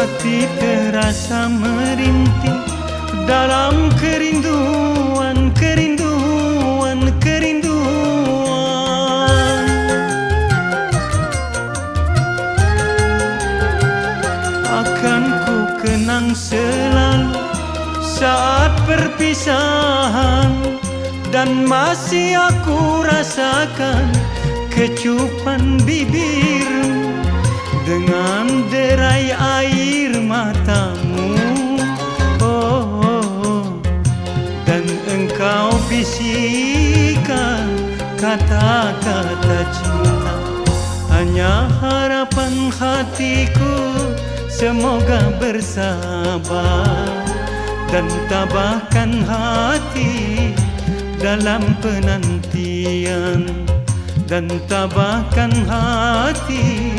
Hati terasa merintih dalam kerinduan, kerinduan, kerinduan. Akan ku kenang selalu saat perpisahan, dan masih aku rasakan kecupan bibirmu dengan derai air matamu. Oh, oh, oh. Dan engkau bisikan kata-kata cinta. Hanya harapan hatiku semoga bersabar dan tabahkan hati dalam penantian, dan tabahkan hati